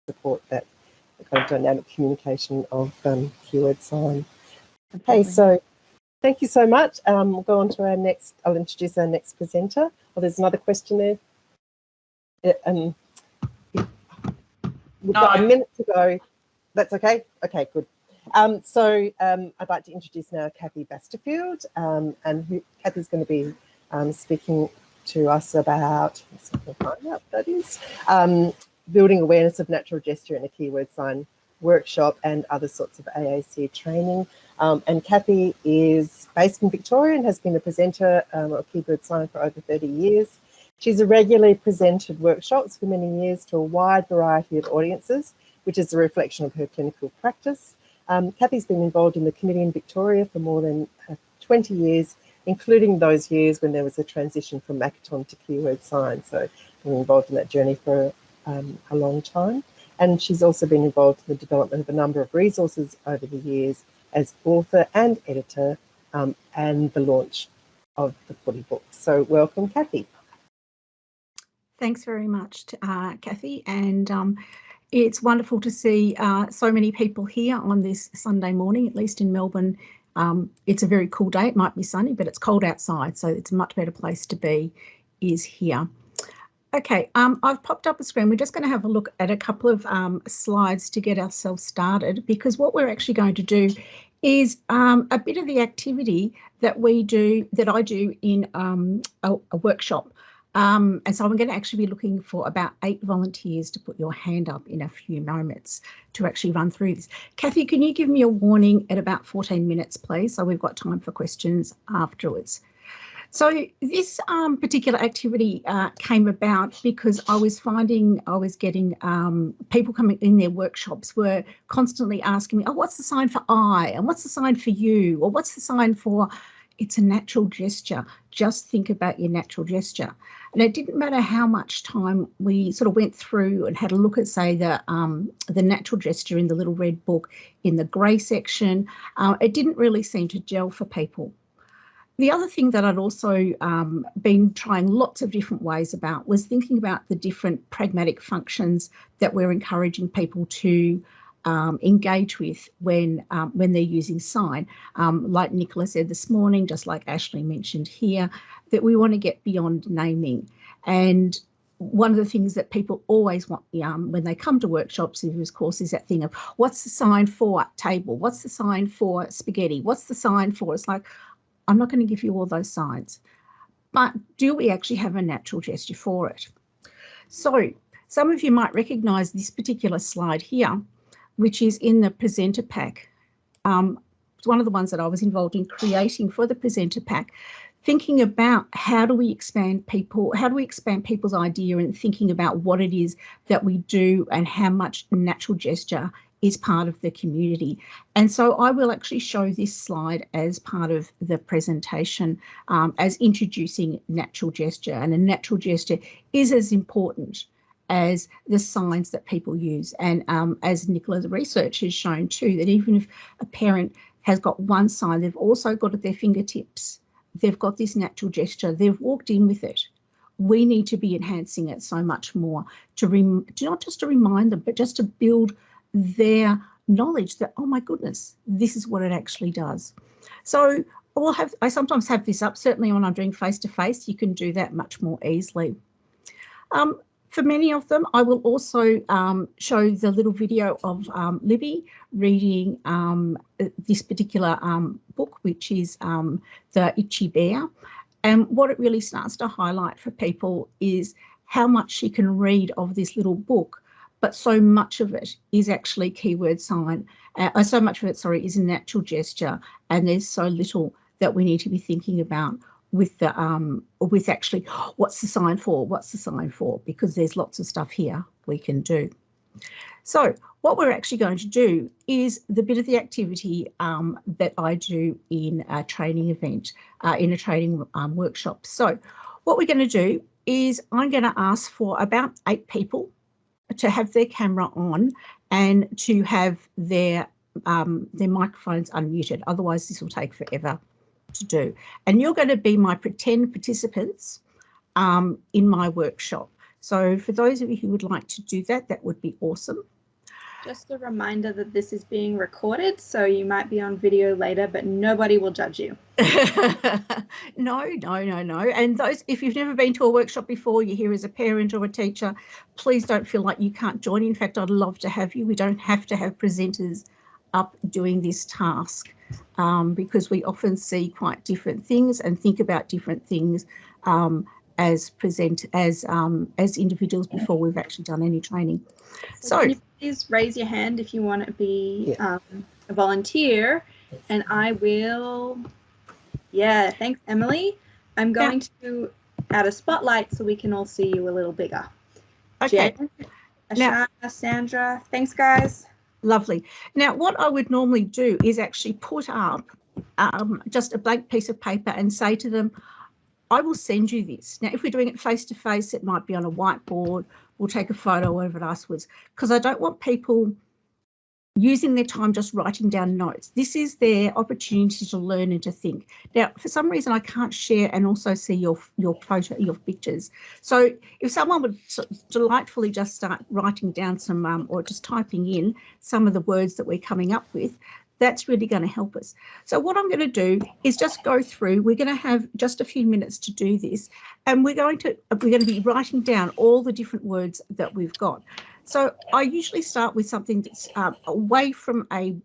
support that kind of dynamic communication of keyword sign. Okay, so thank you so much. We'll go on to our next, I'll introduce our next presenter. Oh, there's another question there. We've got a minute to go. That's okay? Okay, good. So I'd like to introduce now Cathy Basterfield, and Cathy's going to be speaking to us about, let's see if I can find out what that is, building awareness of natural gesture in a keyword sign workshop and other sorts of AAC training. And Cathy is based in Victoria and has been a presenter of keyword sign for over 30 years. She's regularly presented workshops for many years to a wide variety of audiences, which is a reflection of her clinical practice. Cathy's been involved in the committee in Victoria for more than 20 years, including those years when there was a transition from Makaton to keyword sign. So been involved in that journey for a long time. And she's also been involved in the development of a number of resources over the years as author and editor, and the launch of the Footy book. So welcome, Cathy. Thanks very much, Cathy, and it's wonderful to see so many people here on this Sunday morning, at least in Melbourne. It's a very cool day. It might be sunny, but it's cold outside, so it's a much better place to be is here. Okay, I've popped up a screen. We're just going to have a look at a couple of slides to get ourselves started, because what we're actually going to do is a bit of the activity that we do, that I do in a workshop. And so I'm going to actually be looking for about 8 volunteers to put your hand up in a few moments to actually run through this. Cathy, can you give me a warning at about 14 minutes, please? So we've got time for questions afterwards. So this particular activity came about because I was finding I was getting people coming in their workshops were constantly asking me, oh, what's the sign for I? And what's the sign for you? Or what's the sign for, it's a natural gesture. Just think about your natural gesture. And it didn't matter how much time we sort of went through and had a look at, say, the natural gesture in the little red book in the grey section. It didn't really seem to gel for people. The other thing that I'd also been trying lots of different ways about was thinking about the different pragmatic functions that we're encouraging people to engage with when they're using sign. Like Nicola said this morning, just like Ashley mentioned here, that we want to get beyond naming. And one of the things that people always want when they come to workshops, of course, is that thing of what's the sign for table? What's the sign for spaghetti? What's the sign for? It's like, I'm not going to give you all those signs, but do we actually have a natural gesture for it? So some of you might recognise this particular slide here, which is in the presenter pack. It's one of the ones that I was involved in creating for the presenter pack, thinking about how do we expand people's idea and thinking about what it is that we do and how much natural gesture is part of the community. And so I will actually show this slide as part of the presentation as introducing natural gesture. And a natural gesture is as important as the signs that people use. And as Nicola's research has shown too, that even if a parent has got one sign, they've also got at their fingertips, they've got this natural gesture, they've walked in with it. We need to be enhancing it so much more to not just to remind them, but just to build their knowledge that, oh my goodness, this is what it actually does. So I sometimes have this up, certainly when I'm doing face-to-face, you can do that much more easily. For many of them, I will also show the little video of Libby reading this particular book, which is The Itchy Bear. And what it really starts to highlight for people is how much she can read of this little book, but so much of it is actually keyword sign. So much of it, sorry, is natural gesture, and there's so little that we need to be thinking about with the with actually what's the sign for, because there's lots of stuff here we can do. So what we're actually going to do is the bit of the activity that I do in a training event, in a training workshop. So what we're going to do is I'm going to ask for about 8 people to have their camera on and to have their microphones unmuted. Otherwise, this will take forever to do. And you're going to be my pretend participants in my workshop. So for those of you who would like to do that, that would be awesome. Just a reminder that this is being recorded, so you might be on video later, but nobody will judge you. No. And those, if you've never been to a workshop before, you're here as a parent or a teacher, please don't feel like you can't join. In fact, I'd love to have you. We don't have to have presenters up doing this task because we often see quite different things and think about different things as individuals before we've actually done any training. So can you please raise your hand if you want to be a volunteer, and I will. Yeah, thanks, Emily. I'm going to add a spotlight so we can all see you a little bigger. Okay. Jen, Ashana, Sandra, thanks, guys. Lovely. Now, what I would normally do is actually put up just a blank piece of paper and say to them, I will send you this. Now, if we're doing it face-to-face, it might be on a whiteboard. We'll take a photo of it afterwards, because I don't want people using their time just writing down notes. This is their opportunity to learn and to think. Now, for some reason, I can't share and also see your photo, your pictures. So if someone would delightfully just start writing down some or just typing in some of the words that we're coming up with, that's really going to help us. So what I'm going to do is just go through. We're going to have just a few minutes to do this, and we're going to be writing down all the different words that we've got. So I usually start with something that's away from a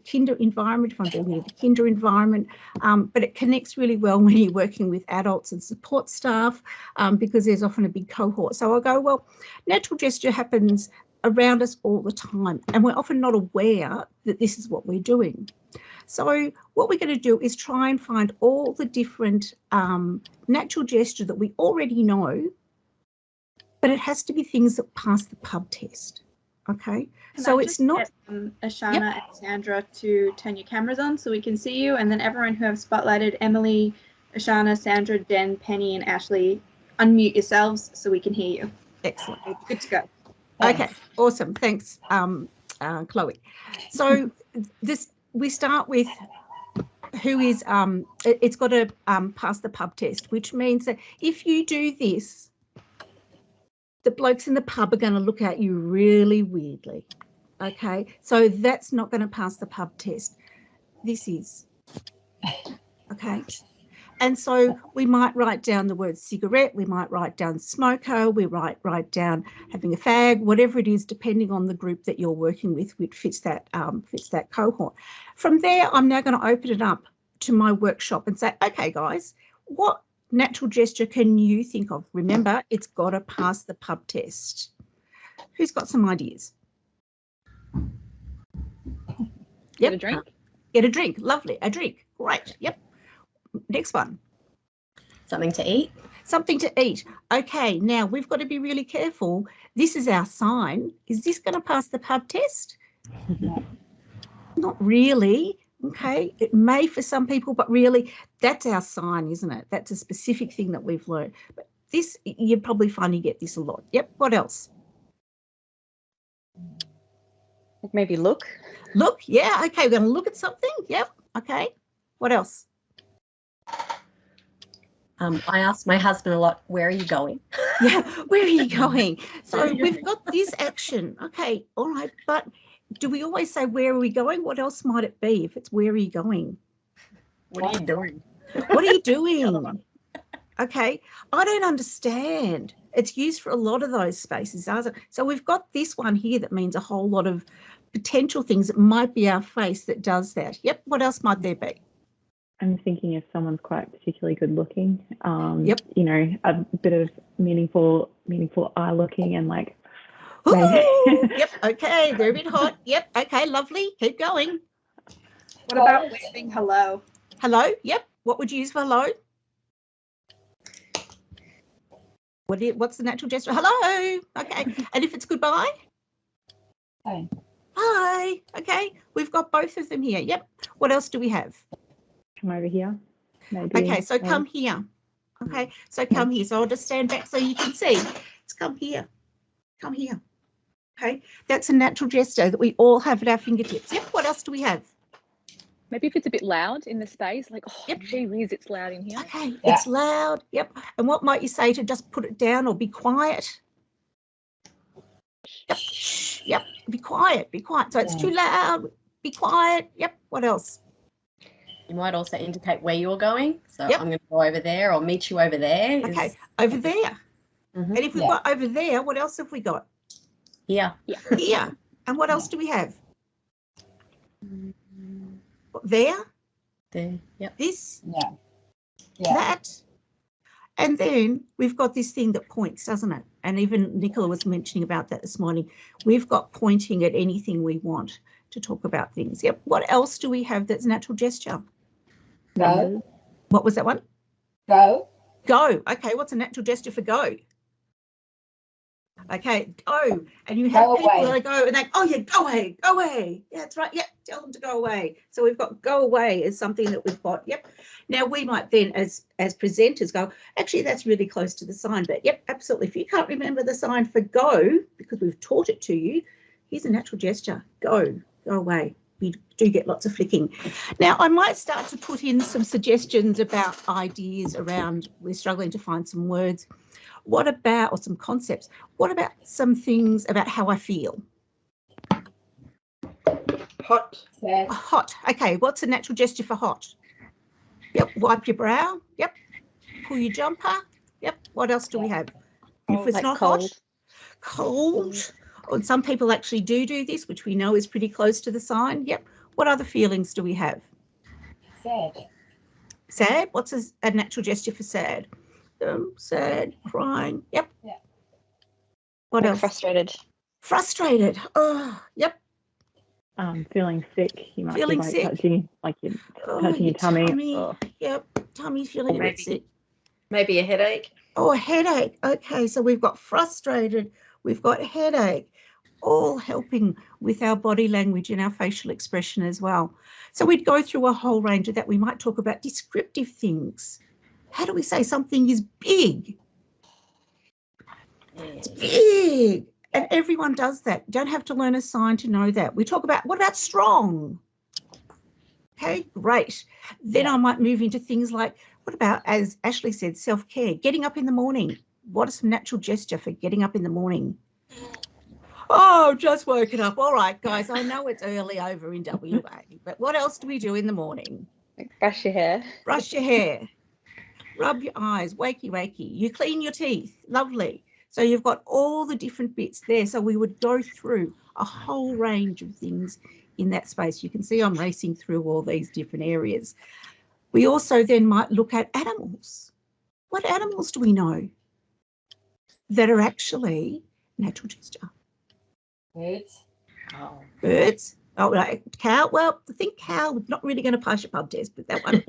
kinder environment, if I'm doing it in a kinder environment, but it connects really well when you're working with adults and support staff because there's often a big cohort. So I'll go, well, natural gesture happens around us all the time, and we're often not aware that this is what we're doing. So what we're going to do is try and find all the different natural gesture that we already know, but it has to be things that pass the pub test. Okay, so it's not. Ashana and Sandra to turn your cameras on so we can see you, and then everyone who have spotlighted, Emily, Ashana, Sandra, Jen, Penny, and Ashley, unmute yourselves so we can hear you. Excellent. Good to go. Okay, awesome. Thanks, Chloe. So we start with who is it's got to pass the pub test, which means that if you do this, the blokes in the pub are going to look at you really weirdly. Okay, so that's not going to pass the pub test. This is. Okay. And so we might write down the word cigarette, we might write down smoker, we write down having a fag, whatever it is, depending on the group that you're working with, which fits that cohort. From there, I'm now going to open it up to my workshop and say, okay, guys, what natural gesture can you think of? Remember, it's got to pass the pub test. Who's got some ideas? Get a drink. Get a drink. Lovely. A drink. Great. Yep. Next one. Something to eat. Something to eat. Okay, now we've got to be really careful. This is our sign. Is this going to pass the pub test? Not really. Okay, it may for some people, but really that's our sign, isn't it? That's a specific thing that we've learned. But this, you probably find you get this a lot. Yep, what else? Maybe look. Look, yeah, okay, we're going to look at something. Yep, okay. What else? I ask my husband a lot, where are you going? Yeah, where are you going? So we've got this action. Okay, all right, but do we always say, where are we going? What else might it be if it's where are you going? What are you doing? What are you doing? Okay, I don't understand. It's used for a lot of those spaces, doesn't it? So we've got this one here that means a whole lot of potential things. It might be our face that does that. Yep, what else might there be? I'm thinking if someone's quite particularly good looking, yep. You know, a bit of meaningful eye looking and like. Yep, okay, they're a bit hot. Yep, okay, lovely. Keep going. What about waving hello? Hello, yep. What would you use for hello? What's the natural gesture? Hello, okay. And if it's goodbye? Hi. Hi, okay. We've got both of them here. Yep. What else do we have? Come over here. Maybe. Okay, so come here. Okay, so come here. So I'll just stand back so you can see. Let's come here. Come here. Okay, that's a natural gesture that we all have at our fingertips. Yep, what else do we have? Maybe if it's a bit loud in the space, like, oh, yep. Gee whiz, it's loud in here. Okay, yeah. It's loud. Yep. And what might you say to just put it down or be quiet? Yep. Yep. be quiet, be quiet. So it's too loud, be quiet. Yep, what else? You might also indicate where you're going. So Yep. I'm going to go over there or meet you over there. Okay, over there. Mhm. And if we've got over there, what else have we got? Here. Here. And what else do we have? There, There. Yep. this, that. And then we've got this thing that points, doesn't it? And even Nicola was mentioning about that this morning. We've got pointing at anything we want to talk about things. Yep. What else do we have that's natural gesture? Numbers. What was that one? Go. Go. Okay, what's a natural gesture for go? Okay, go. And you have Go people away. that go and they, oh yeah, go away, go away. Yeah, that's right. Yep, tell them to go away. So we've got go away as something that we've got. Yep. Now we might then as presenters go, actually that's really close to the sign, but yep, absolutely. If you can't remember the sign for go, because we've taught it to you, here's a natural gesture. Go away. We do get lots of flicking. Now I might start to put in some suggestions about ideas around, we're struggling to find some words. What about, or some concepts, what about some things about how I feel? Hot. Sad. Hot. Okay, what's a natural gesture for hot? Yep, wipe your brow. Yep, pull your jumper. Yep, what else do we have? If it's Like not cold. hot, cold. And some people actually do this, which we know is pretty close to the sign. Yep, what other feelings do we have? Sad. Sad, what's a natural gesture for sad? Sad, crying. Yep. Yeah. What Like else? frustrated. Frustrated. Oh, yep. Feeling sick. You might Feeling be like sick. touching your tummy. Oh. Yep, tummy's feeling a bit sick. Maybe a headache. Oh, a headache. Okay, so we've got frustrated, we've got headache, all helping with our body language and our facial expression as well. So we'd go through a whole range of that. We might talk about descriptive things. How do we say something is big? It's big. And everyone does that. You don't have to learn a sign to know that. We talk about, what about strong? Okay, great. Then I might move into things like, what about, as Ashley said, self-care, getting up in the morning. What is some natural gesture for getting up in the morning? Oh, just woken up. All right, guys, I know it's early over in WA, but what else do we do in the morning? Like brush your hair. Brush your hair, rub your eyes, wakey, wakey. You clean your teeth, lovely. So you've got all the different bits there. So we would go through a whole range of things in that space. You can see I'm racing through all these different areas. We also then might look at animals. What animals do we know that are actually natural gesture? Birds. Oh. Birds. Oh, right. Cow. Well, I think cow, not really going to pass your pub test, but that one.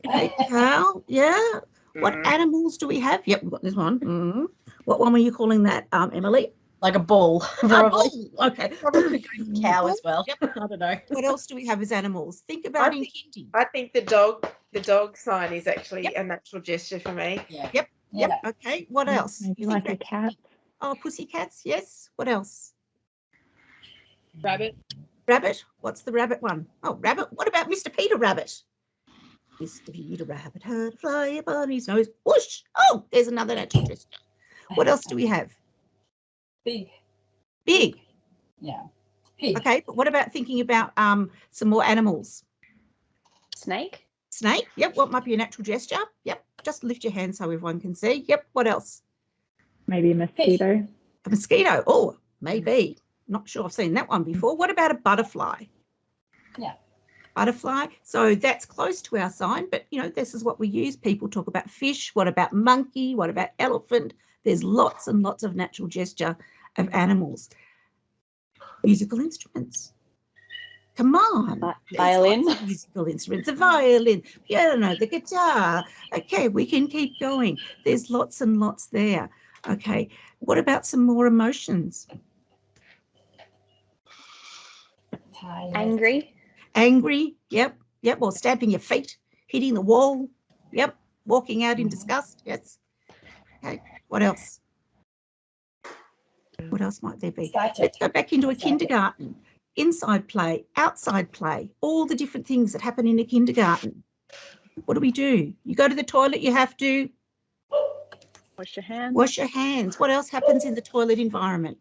Okay, cow. Yeah. What animals do we have? Yep, we've got this one. What one were you calling that, Emily? Like a bull, probably. Oh, okay. Probably could go cow as well. Yep. I don't know. What else do we have as animals? Think about in kindy. I think the dog sign is actually a natural gesture for me. Yeah. Yep. Yeah. Okay. What else? Maybe You think like a about cat. kindy. Oh, pussycats. Yes. What else? Rabbit. Rabbit. What's the rabbit one? Oh, rabbit. What about Mr. Peter Rabbit? Mr. Peter Rabbit had a fly upon his nose. Whoosh. Oh, there's another natural gesture. What else do we have? Big. Big. Yeah. Pig. Okay, but what about thinking about some more animals? Snake. Snake. Yep. What might be a natural gesture? Yep. Just lift your hand so everyone can see. Yep. What else? Maybe a mosquito. A mosquito. Oh, maybe. Not sure I've seen that one before. What about a butterfly? Yeah. Butterfly. So that's close to our sign, but you know, this is what we use. People talk about fish. What about monkey? What about elephant? There's lots and lots of natural gesture of animals. Musical instruments. Come on. Violin. Lots of musical instruments. The violin, piano, the guitar. Okay, we can keep going. There's lots and lots there. Okay, what about some more emotions? Tired. Angry. Angry, yep. Or stamping your feet, hitting the wall, yep. Walking out in disgust, yes. Okay, what else? What else might there be? Excited. Let's go back into a kindergarten. Inside play, outside play, all the different things that happen in a kindergarten. What do? You go to the toilet, you have to Wash your hands. wash your hands. What else happens in the toilet environment?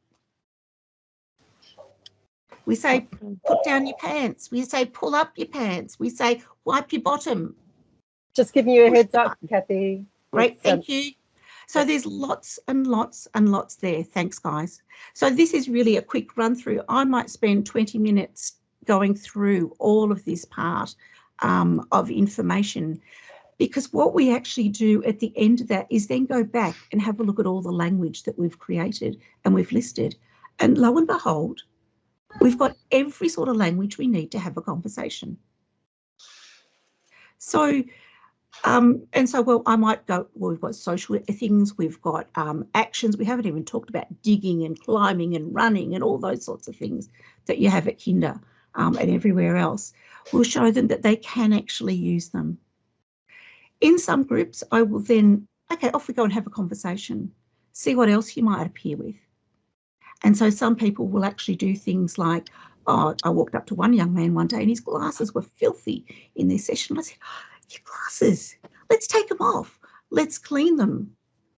We say, put down your pants. We say, pull up your pants. We say, wipe your bottom. Just giving you a heads up, Cathy. Great, thank you. So there's lots and lots and lots there. Thanks, guys. So this is really a quick run through. I might spend 20 minutes going through all of this part of information, because what we actually do at the end of that is then go back and have a look at all the language that we've created and we've listed. And lo and behold, we've got every sort of language we need to have a conversation. So, well, I might go, well, we've got social things, we've got actions. We haven't even talked about digging and climbing and running and all those sorts of things that you have at kinder and everywhere else. We'll show them that they can actually use them. In some groups, I will then, okay, off we go and have a conversation, see what else you might appear with. And so some people will actually do things like, oh, I walked up to one young man one day and his glasses were filthy in their session. I said, oh, your glasses, let's take them off. Let's clean them.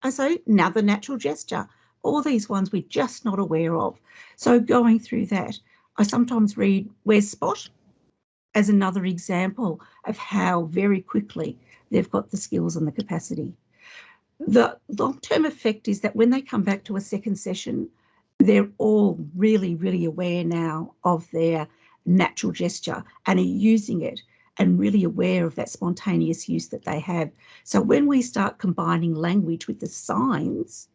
And so another natural gesture. All these ones we're just not aware of. So going through that, I sometimes read Where's Spot as another example of how very quickly they've got the skills and the capacity. The long-term effect is that when they come back to a second session, they're all really, really aware now of their natural gesture and are using it and really aware of that spontaneous use that they have. So when we start combining language with the signs,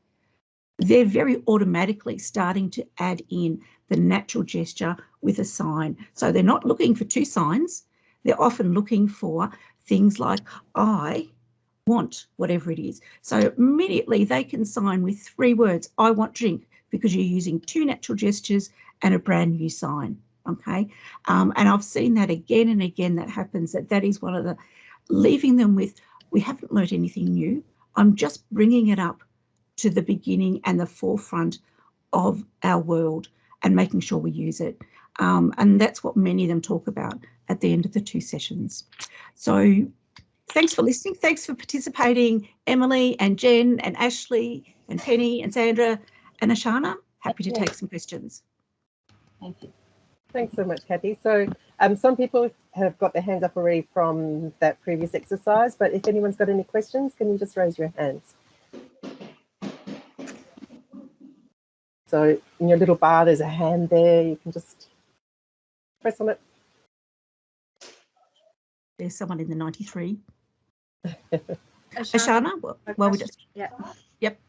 they're very automatically starting to add in the natural gesture with a sign. So they're not looking for two signs. They're often looking for things like, I want whatever it is. So immediately they can sign with 3 words, I want drink, because you're using 2 natural gestures and a brand new sign, okay? And I've seen that again and again that happens, that is one of the, leaving them with, we haven't learned anything new. I'm just bringing it up to the beginning and the forefront of our world and making sure we use it. And that's what many of them talk about at the end of the 2 sessions. So thanks for listening. Thanks for participating, Emily and Jen and Ashley and Penny and Sandra and Ashana. Happy to take some questions. Thank you. Thanks so much, Cathy. So some people have got their hands up already from that previous exercise, but if anyone's got any questions, can you just raise your hands? So in your little bar, there's a hand there. You can just press on it. There's someone in the 93. Ashana, well, we just, yeah. Yep.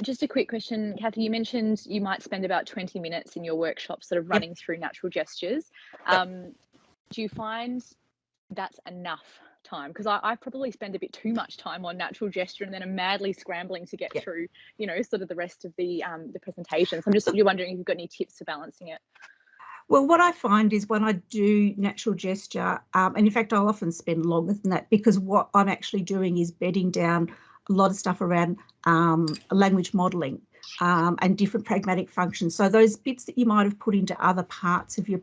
Just a quick question, Cathy, you mentioned you might spend about 20 minutes in your workshop sort of running through natural gestures. Do you find that's enough time? Because I probably spend a bit too much time on natural gesture and then I'm madly scrambling to get through, you know, sort of the rest of the presentation. So I'm just wondering if you've got any tips for balancing it. Well, what I find is when I do natural gesture, and in fact, I'll often spend longer than that, because what I'm actually doing is bedding down a lot of stuff around language modelling and different pragmatic functions. So those bits that you might have put into other parts of your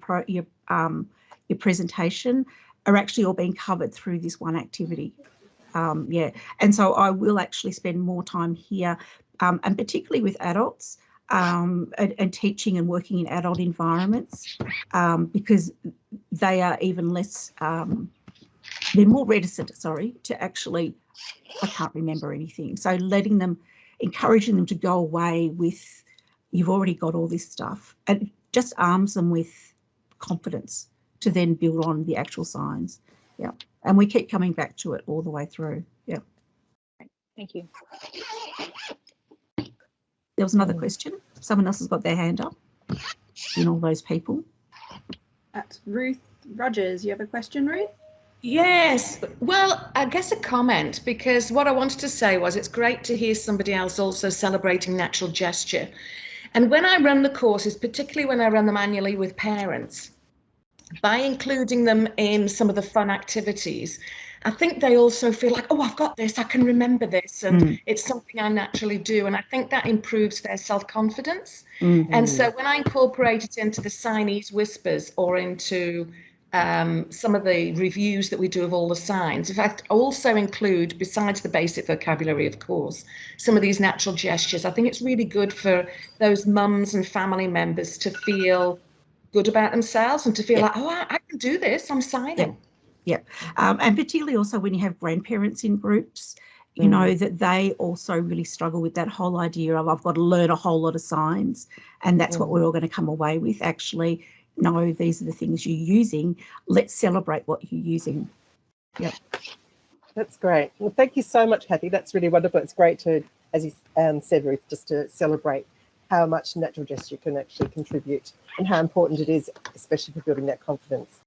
presentation are actually all being covered through this one activity. And so I will actually spend more time here, and particularly with adults, and teaching and working in adult environments, because they are even less, they're more reticent, to actually, I can't remember anything. So letting them, encouraging them to go away with, you've already got all this stuff, and just arms them with confidence to then build on the actual signs. Yeah. And we keep coming back to it all the way through. Yeah. Thank you. There was another question. Someone else has got their hand up. In all those people. That's Ruth Rogers. You have a question, Ruth? Yes. Well, I guess a comment, because what I wanted to say was it's great to hear somebody else also celebrating natural gesture. And when I run the courses, particularly when I run them annually with parents, by including them in some of the fun activities, I think they also feel like, oh, I've got this, I can remember this, and it's something I naturally do. And I think that improves their self-confidence. And so when I incorporate it into the Signese whispers or into some of the reviews that we do of all the signs, in fact, also include, besides the basic vocabulary, of course, some of these natural gestures. I think it's really good for those mums and family members to feel good about themselves and to feel like, oh, I can do this, I'm signing. Yeah. And particularly also when you have grandparents in groups, you know, that they also really struggle with that whole idea of I've got to learn a whole lot of signs, and that's what we're all going to come away with. Actually, no, these are the things you're using. Let's celebrate what you're using. Yep. That's great. Well, thank you so much, Cathy. That's really wonderful. It's great to, as you said, Ruth, just to celebrate how much natural gesture can actually contribute and how important it is, especially for building that confidence.